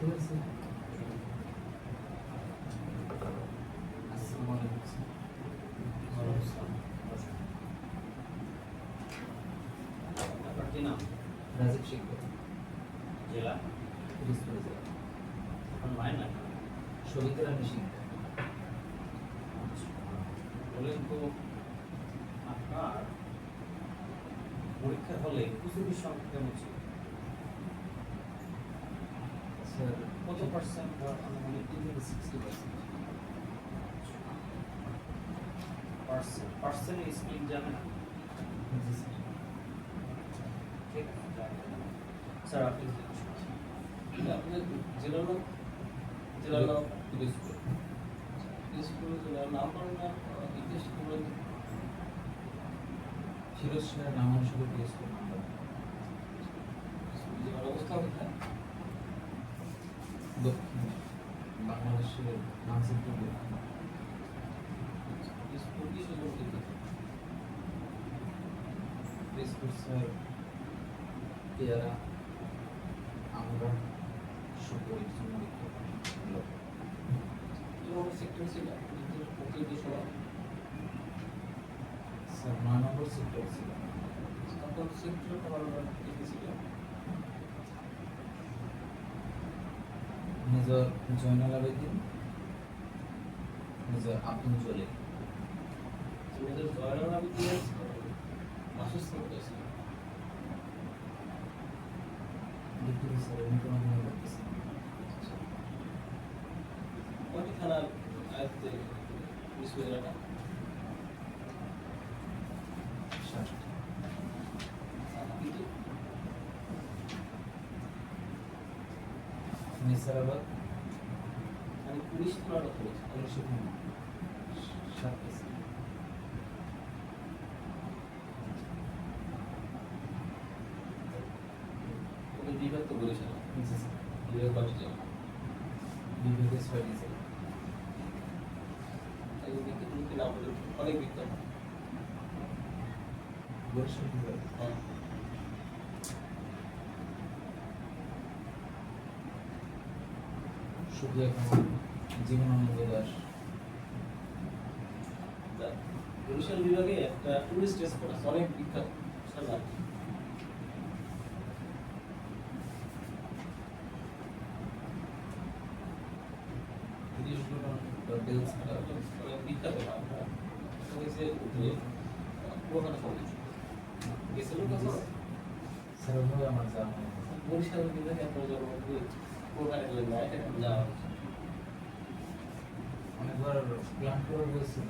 ঠিক আছে। আসসালামু আলাইকুম। আপনার কি নাম? রাজীব শিকদার, জেলা? দিনাজপুর জেলা। আপনার মায়ের নাম? সবিতা রানী শিকদার। বলেন তো, আপনার পরীক্ষার হলে প্রস্তুতির সংখ্যা কেমন ছিল? স্যার কত পার্সেন্ট? মানে 60%। পার্সেন্টের স্প্লিট জানেন? জি স্যার। ঠিক আছে, স্যার আপনি আপনার জেলার নাম? দিনাজপুর। দিনাজপুর জেলার নাম করেন না, ইতিহাস কি বলেন? ফিরোজ শাহ নাম অনুসারে দিনাজপুর নাম্বার। জেলার অবস্থান কোথায়? দক্ষিণ বাংলাদেশের মানচিত্র। দিনাজপুর কি সুযোগ? দিনাজপুর স্যার পেয়ারা, আমরা সুপরির জন্য বিখ্যাত। সেক্টর ছিল মুক্তিযুদ্ধের সময়। স্যার 9 নম্বর সেক্টর ছিল। তখন সেক্টর কমান্ডার কে ছিল? Major Zainal Abedin, major Abdul Jalil. Major Zainal আবেদিনের বাসস্থান কোথায় ছিল? ডিগ্রি স্যার অনুপ্রমাণ করতেছে। কয়টি থানার আয়ত্তে দিনাজপুর জেলাটা? 7। কিন্তু নেসারাবাদ আমি পুলিশ থানার কথা বলছি। 7 আছে। ওদের বিভাগ তো বলেছিল জি স্যার। বিভাগ কয়টি জেলা? বিভাগে 6টি জেলা। তাই দেখি তুমি কি নাম বলে অনেক বিখ্যাত। বরিশাল বিভাগ হ্যাঁ, সুবিয়া খান, জীবনানন্দ দাস। তা বরিশাল বিভাগে একটা টুরিস্ট স্পট আছে অনেক বিখ্যাত, সেটার নাম কি? অনেক বিখ্যাত নাম। এটা হচ্ছে যে পুরোনো সমাজ গেছিল কখনো? স্যার ওভাবে আমার যাওয়া হয় না। বরিশাল বিভাগে আপনার জন্মভূমি পুরোনো গেলেন না, এটা এখন যাওয়া হচ্ছে। অনেকবার প্ল্যান করে বলছিল,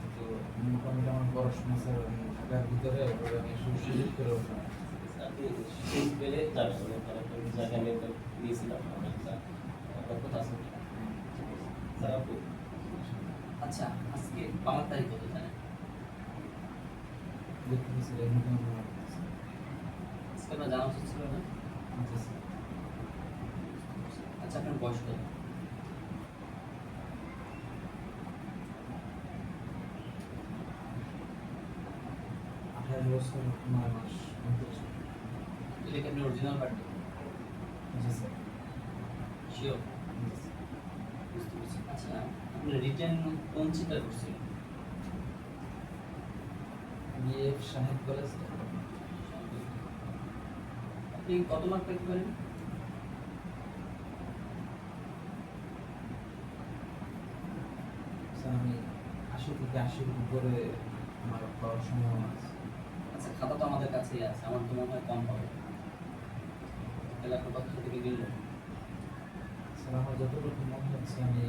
কিন্তু মোটামুটি আমার পড়াশোনা স্যার ঢাকার ভিতরে, ওভাবে আমি সুযোগ করে ওঠা। আপনি সেই পেলে যাবেন, ওখানে একটা জায়গা আমি একটা দিয়েছিলাম আমার একটা কথা আছে। স্যার আপনি আচ্ছা, আজকে বাংলা তারিখ কত জানেন? দেখতে স্যার এমনি আমার আজকে আপনার জানা উচিত ছিল না। জি স্যার। আচ্ছা, আপনার বয়স কত? 18 বছর 9 মাস 29 দিন। এটা কি আপনার অরিজিনাল বার্থডে? জি স্যার। শিওর? জি স্যার। বুঝতে পেরেছি। আচ্ছা, আপনি রিটার্ন কোন চিন্তা করছিলেন? বিএফ সাহেব কলেজ। আপনি কত মার্ক পেতে পারেন? স্যার আমি 80 থেকে 80 উপরে আমার পাওয়ার সম্ভাবনা আছে। আচ্ছা, খাতা তো আমাদের কাছেই আছে, আমার তো মনে হয় কম পাবে। তাহলে আপনার কত থেকে গেল? স্যার আমার যতটুকু মনে হচ্ছে আমি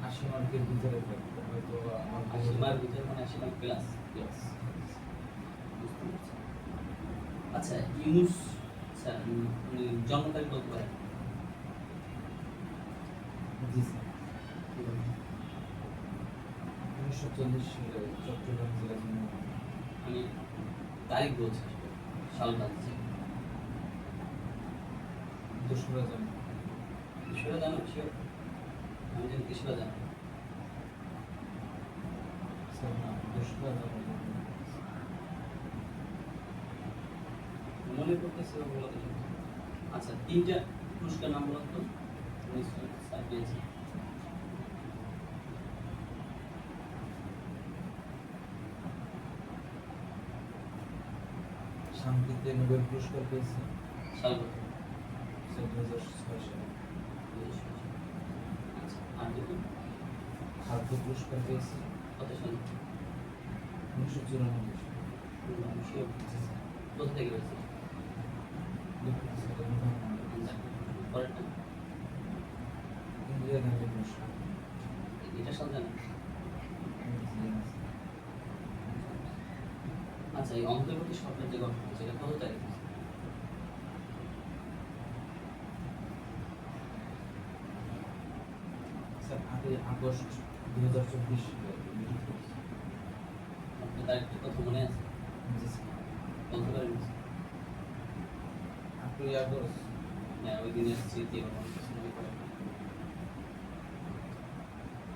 80 মার্কের ভিতরে থাকবো, হয়তো আমার 80 মার্ক ভিতরে, মানে 80 মার্ক প্লাস। প্লাস। বুঝতে পেরেছি। আচ্ছা, ইউনুস স্যার উনি জন্ম তারিখ বলতে পারেন? জি স্যার। 1940 সালে চট্টগ্রাম জেলায় জন্ম। আমি তারিখ বলছি, সাল বলছি। 2রা জানুয়ারি। বিষয়টা জানো? শিওর? আমি জানি বিষয়টা জানো। স্যার না, 2রা জানুয়ারি। মনে করতেছি ওগুলো দেখে। আচ্ছা, তিনটা পুরস্কার নাম বলুন তো নিশ্চয়ই স্যার পেয়েছি। শান্তিতে নোবেল পুরস্কার পেয়েছে সাল কত? 2006 সালে। আচ্ছা, আর দুটো খাদ্য পুরস্কার পেয়েছে কত সালে? 1994 সালে। শিওর কোথা থেকে পেয়েছে? পরেরটা ইন্ডিয়া গান্ধী পুরস্কার। এটা সাল জানেন? আচ্ছা, এই অন্তর্বর্তী সরকার যে গঠন হয়েছে এটা কত তারিখ? স্যার 8 আগস্ট 2024 সালে। আপনার তারিখটা কত মনে আছে? জি স্যার। বলতে পারেন? 8 আগস্ট। হ্যাঁ, ওই দিনের স্মৃতি বা কোনো কিছু মনে করেন?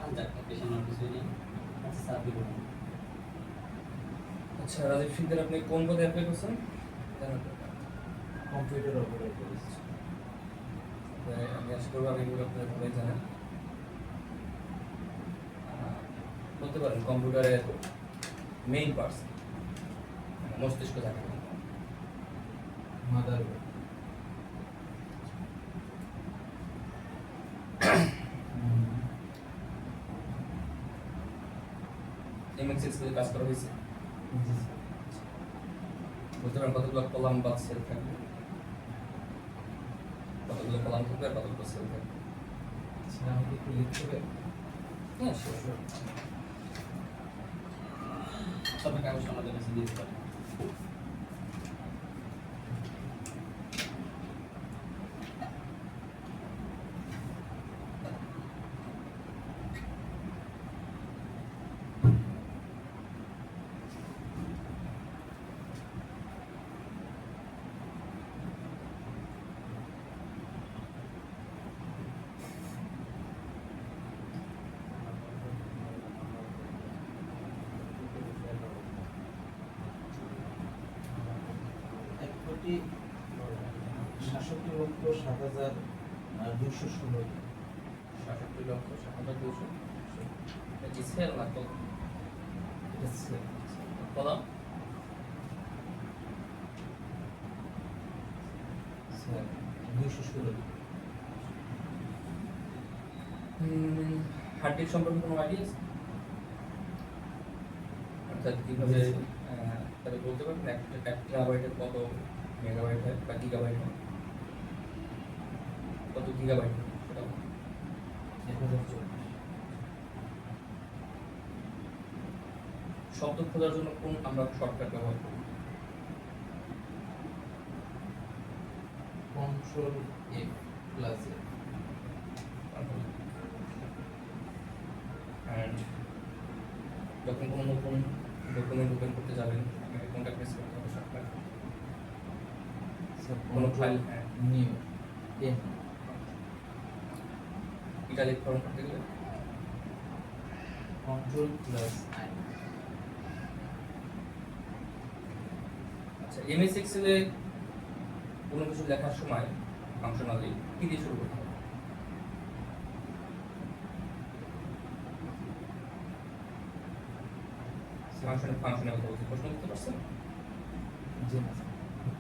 আর যাক, পেছনে আর কিছুই নেই। আচ্ছা স্যার, আপনি বলুন। আচ্ছা, রাজীব সিকদার, আপনি কোন পদে অ্যাপ্লাই করছেন? জানেন তো? কম্পিউটার অপারেটর করেছে। আমি আশা করবো আপনি এগুলো আপনারা সবাই জানেন। বলতে পারেন কম্পিউটারের মেইন পার্টস মস্তিষ্ক থাকে। মাদারবোর্ড। এমএক্সএক্স এর কাজ করা হয়েছে। জি স্যার। বলতে পারেন কতগুলো কলাম বা সেল থাকবে, কতগুলো কলাম থাকবে আর কতগুলো সেল থাকবে। স্যার আমাকে একটু লিখতে হবে। হ্যাঁ, শিওর। সবাই কাগজ আমাদের কাছে দিতে পারেন। এক কোটি 66,07,216। 67,07,200 এটা কি সেল না কলাম? এটা sir. Column sir 216। Hard disk সম্পর্কে কোনো আইডিয়া আছে? অর্থাৎ কীভাবে তাহলে বলতে পারবেন এক টেরাবাইটের কত মেগাবাইট হয় বা গিগাবাইট হয়, কত গিগাবাইট হয় সেটা 1024। শব্দ খোঁজার জন্য কোন আমরা শর্টকাট ব্যবহার করি? Control F plus F। And যখন কোনো নতুন ডকুমেন্ট ওপেন করতে যাবেন আপনাকে কোনটা প্রেস করতে হবে শর্টকাট? স্যার কোনো file new N. Italic form করতে গেলে কন্ট্রোল প্লাস আই। আচ্ছা, এমএস এক্সেলে কোনো কিছু লেখার সময় ফাংশনালি কি দিয়ে শুরু করতে হবে? ফাংশনের কথা বলতে প্রশ্ন করতে পারছেন? জি না স্যার।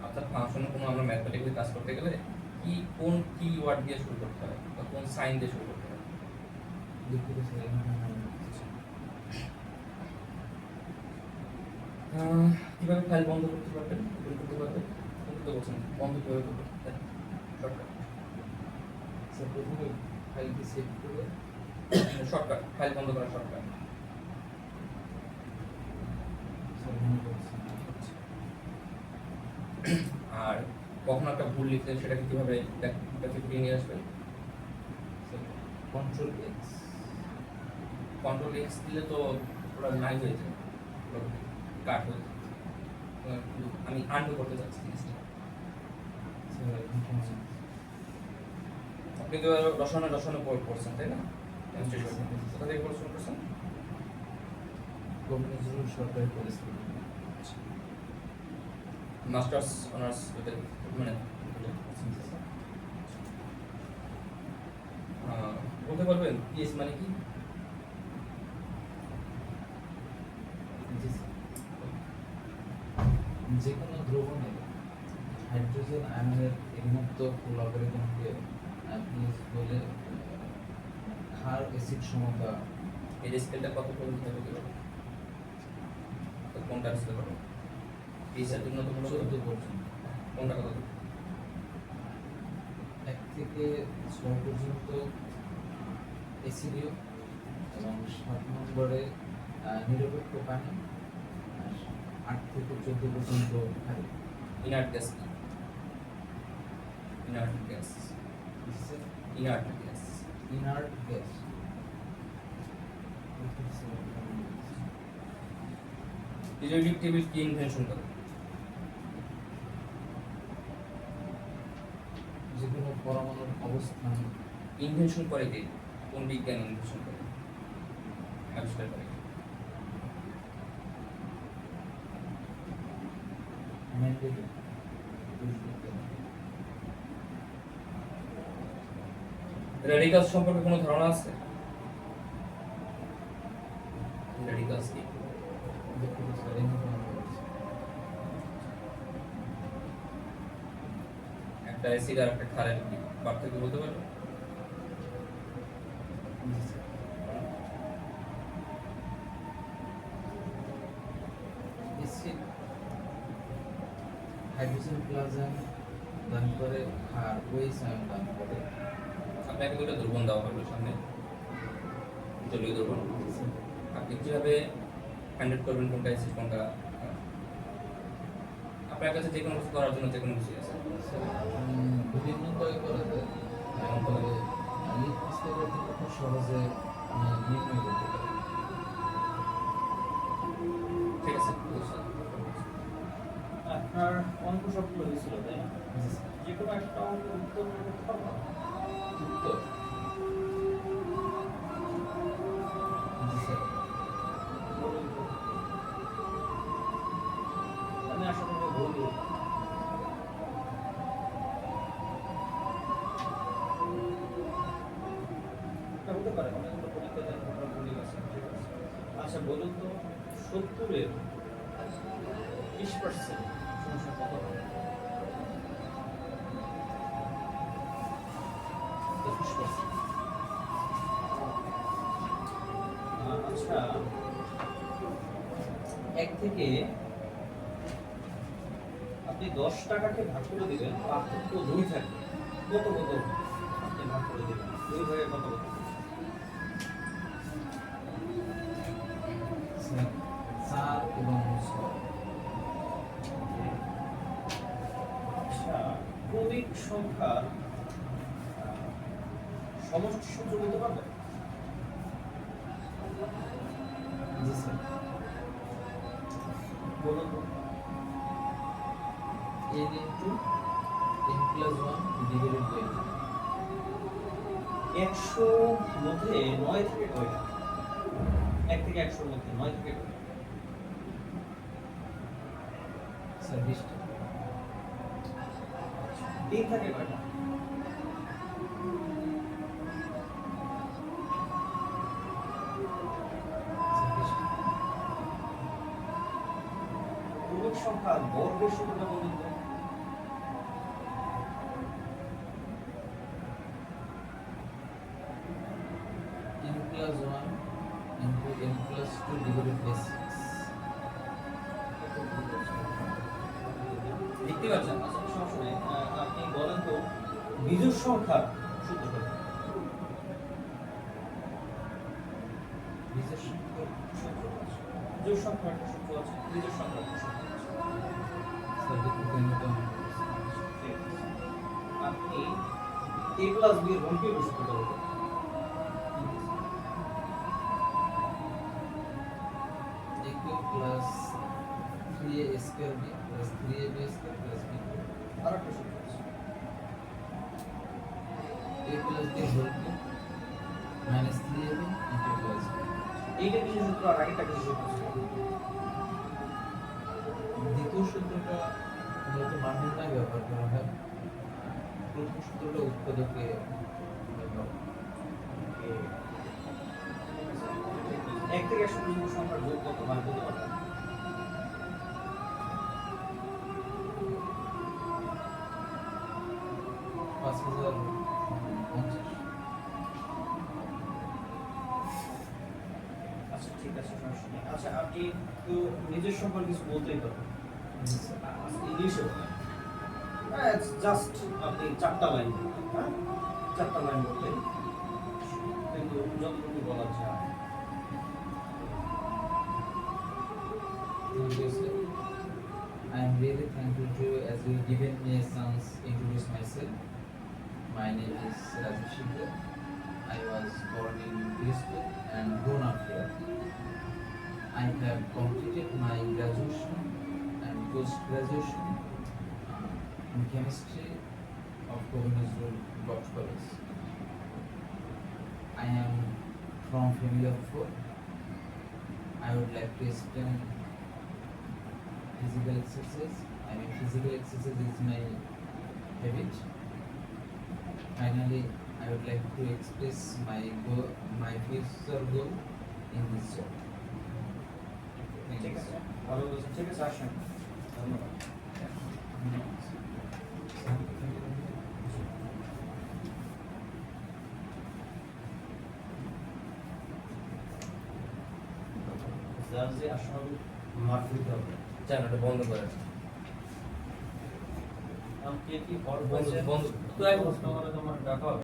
অর্থাৎ ফাংশনে কোনো আমরা ম্যাথমেটিক্যালি কাজ করতে গেলে কোন কি ওয়ার্ড দিয়ে শুরু করতে হয় বা কোন সাইন দিয়ে শুরু করতে হয়? দুঃখিত স্যার। কিভাবে ফাইল বন্ধ করতে পারবেন, ওপেন করতে পারবেন? করতে বলছেন বন্ধ কিভাবে করতে পারবেন? শর্টকাট স্যার প্রথমে ফাইলটি সেভ করে শর্টকাট ফাইল বন্ধ করার শর্টকাট। স্যার মনে করছি। আর কখন একটা ভুল লিখলে সেটাকে কিভাবে ব্যাকে ফিরিয়ে নিয়ে আসবেন? Sir control x. Control x দিলে তো পুরো নাই হয়ে যায়, পুরো কাট হয়ে যায়। আমি আনডু করতে চাচ্ছি জিনিসটা। স্যার এখন আপনি তো রসায়নে পড়ছেন তাই না? কোথা থেকে পড়াশোনা করছেন? নজরুল সরকারি কলেজ থেকে। মাস্টার্স অনার্স মানে বলতে পারবেন পিএইচ মানে কি? জি স্যার। যে কোনো দ্রবণে হাইড্রোজেন আয়নের উন্মুক্ত লগারিদমকে পিএইচ বলে। ক্ষার অ্যাসিড সমতা এই স্কেলটা কত পর্যন্ত হবে কি বলবো? তো কোনটা স্কেল করবো? পিএইচের জন্য তো 14 পর্যন্ত, কোনটা কত? 1 থেকে 6 পর্যন্ত অ্যাসিডীয় এবং 7 নম্বরে নিরপেক্ষ পানি, আর 8 থেকে 14 পর্যন্ত ক্ষারীয়। ইনার্ট গ্যাস কি? Inert gas, inert gas. Inert gas periodic table কি ইনভেনশন করে? যে কোনো পরমাণুর অবস্থান ইনভেনশন করে কে? কোন বিজ্ঞান ইনভেনশন করে, আবিষ্কার করে? মেন্ডেলিভ। রেডিকালস সম্পর্কে কোনো ধারণা আছে? রেডিকালস কি? একটা অ্যাসিড আর একটা ক্ষারের পার্থক্য বলতে পারবে? অ্যাসিড হাইড্রোজেন প্লাজম দান করে, ক্ষার ওএইচ আয়ন দান করে। আপনাকে দুটো দ্রবণ দেওয়া হলো সামনে, জলীয় দ্রবণ। আপনি কিভাবে ফাইন্ড করবেন কোনটা অ্যাসিড কোনটা ক্ষার? আপনার কাছে যে কোনো কিছু করার জন্য যে কোনো কিছু আছে। বিভিন্ন উপায় করা যায়, তবে লিপিড স্তরের থেকে খুব সহজে নির্ণয় করতে পারি। ঠিক আছে, আপনার অঙ্ক সবগুলো হয়েছিল তাই না? যে কোনো একটা অঙ্ক উত্তর করতে পারবো? উত্তর জি স্যার। বলুন তো। আমি আশা করবো বলবো। এটা হতে পারে অনেকগুলো পরীক্ষা দেন আপনারা ভুলে গেছেন, ঠিক আছে। আচ্ছা বলুন তো 70-এর 20% সমস্যা কত হবে? 21%। আচ্ছা 1 থেকে আপনি 10 টাকাকে ভাগ করে দিবেন, পার্থক্য 2 থাকবে, কত কত আপনি ভাগ করে দিবেন? 2 ভাগে কত কত? স্যার 4 এবং 6। আচ্ছা ক্রমিক সংখ্যার সমষ্টি সূত্র বলতে পারবেন? জি স্যার। বলুন তো। n into n plus 1 divided by 2। 100 মধ্যে 9 থেকে কয়টা? 1 থেকে 100 মধ্যে 9 থেকে কয়টা? স্যার 20টা। 3 থেকে কয়টা? স্যার 20টা। ক্রমিক সংখ্যার বর্গের সূত্রটা বলুন তো। n plus 1 into n plus 2 divided by 6। দেখতে পাচ্ছেন? আচ্ছা সমস্যা নেই। আপনি বলেন তো বিজোড় সংখ্যার সূত্রটা। বিজোড় সংখ্যার সূত্র আছে। বিজোড় সংখ্যার একটা সূত্র আছে, বিজোড় সংখ্যার একটা সূত্র আছে। স্যার দেখুন কেনটা ঠিক আছে। আপনি a প্লাস b এর গুণকে সূত্রটা বলুন। a plus 3a square b plus 3ab square plus b। আর একটা সূত্র আছে। a plus b whole cube minus 3ab into plus b। এইটা কিছু সূত্র আর আগেরটা কিছু সূত্র ছিল। দ্বিতীয় সূত্রটা মূলত মান নির্ণয় ব্যবহার করা হয়। প্রথম সূত্রটা উৎপাদকে ব্যবহার করা হয়। ওকে এক থেকে 100 পর্যন্ত সংখ্যার যোগ কত মানে বলতে পারবেন? পাঁচ হাজার 50। আচ্ছা ঠিক আছে, সমস্যা নেই। আচ্ছা আপনি তো নিজের সম্পর্কে কিছু বলতেই পারবেন, ইংলিশে বলেন। জাস্ট আপনি 4টা লাইন বলবেন, হ্যাঁ 4টা লাইন বললেন, কিন্তু যতটুকু বলা যায়। Thank you, sir. I am really thankful to you as you given me a chance to introduce myself. My name is Rajesh Shikar. I was born in Brisbane and grown up here. I have completed my graduation and post-graduation in chemistry of Govind Nazrul God College. I am from family of 4. I would like to explain physical exercise. I mean, physical exercise is my habit. Finally, I would like to express my goal, my future goal in this job. Thank ঠিক you, আছে, sir. ভালো বলছেন। ঠিক আছে, আসেন। ধন্যবাদ। Sir যে আসলে মার্ক দিতে হবে। জানো এটা বন্ধ করে আপনি কি ফর্ম বন্ধ পাইছেন? বন্ধ তো এক প্রশ্ন করে তোমার ডাকা হবে।